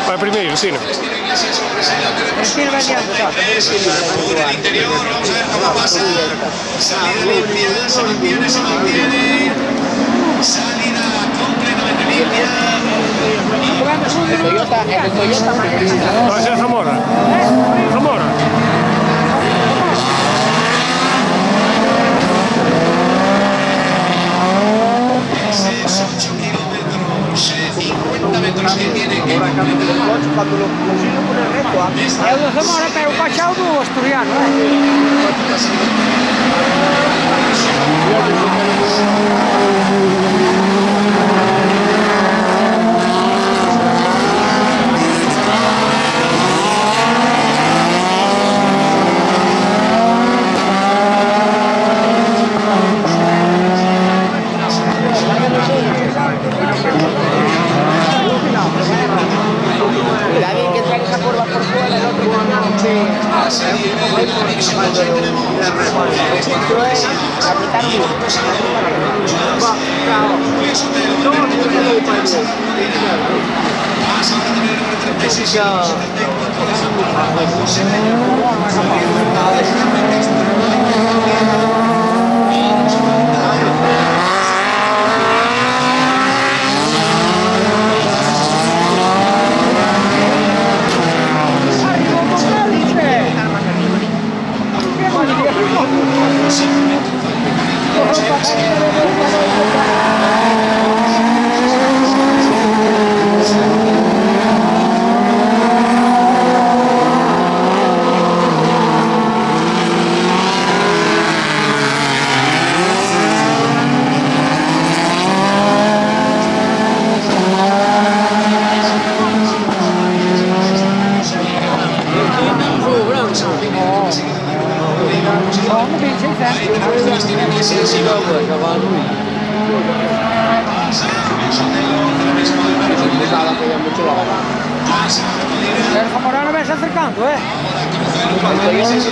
Vai primeiro, Sino. Sino va adiante. Del interior, vamos a ver cómo pasa. Salida limpia, se mantiene. Salida completamente limpia. El Toyota Va a ser Zamora. Zamora. 8 kilómetros, 50 metros que tiene que É o do Zamora, é o Pachau do Asturiano, David, que trae esa curva por fuera, el otro apretar El Zamorano ves acercando, Zamorano ves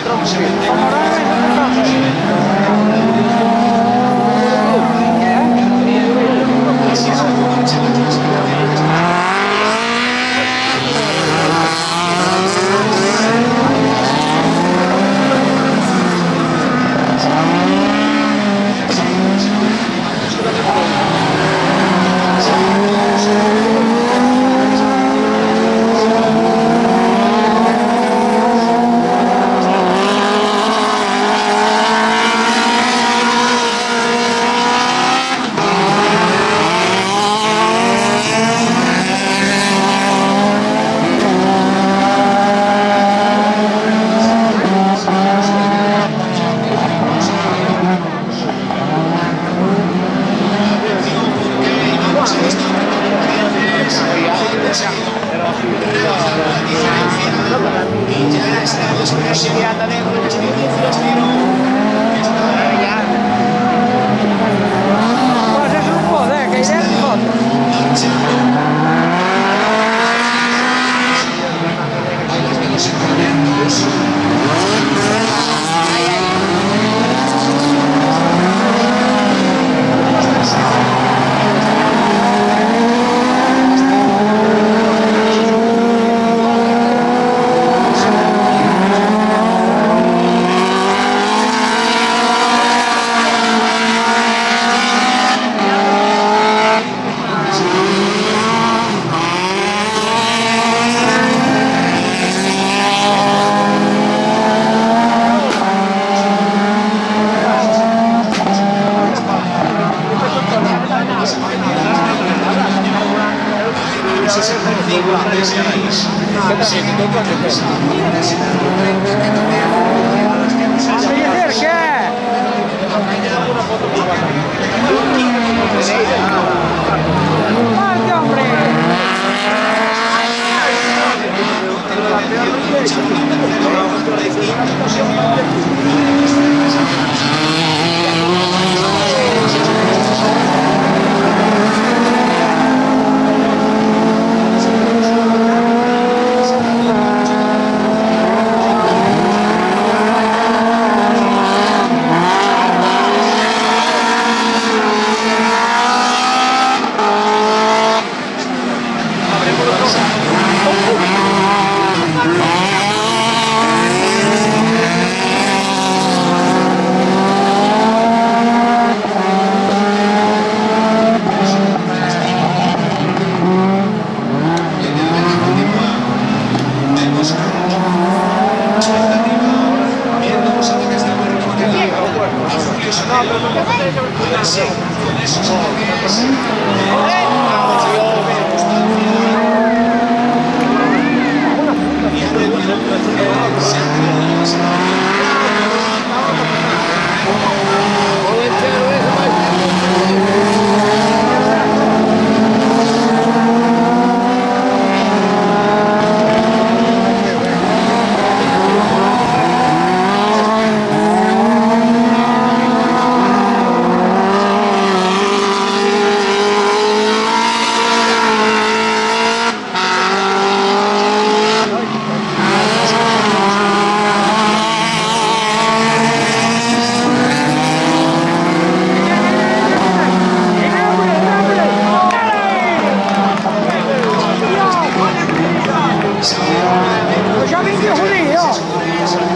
Eu já vendi o Ruli, ó.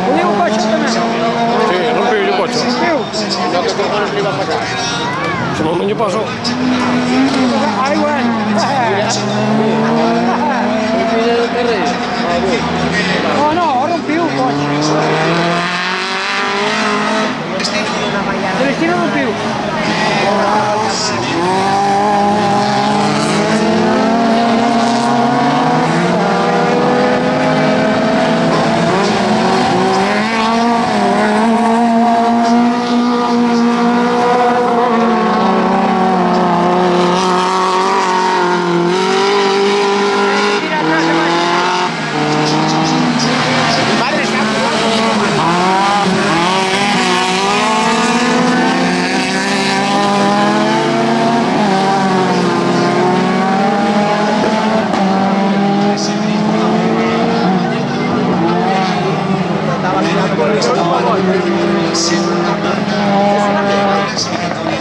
Ruli o coche também. Sí, rompió el coche. Viu? Se me año pasó. Aí, ué. Oh, no, rompiu o coche. Celestino rompiu.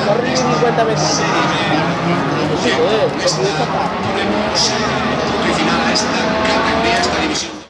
Corri 50 veces. Sí, Final a esta categoría, esta división.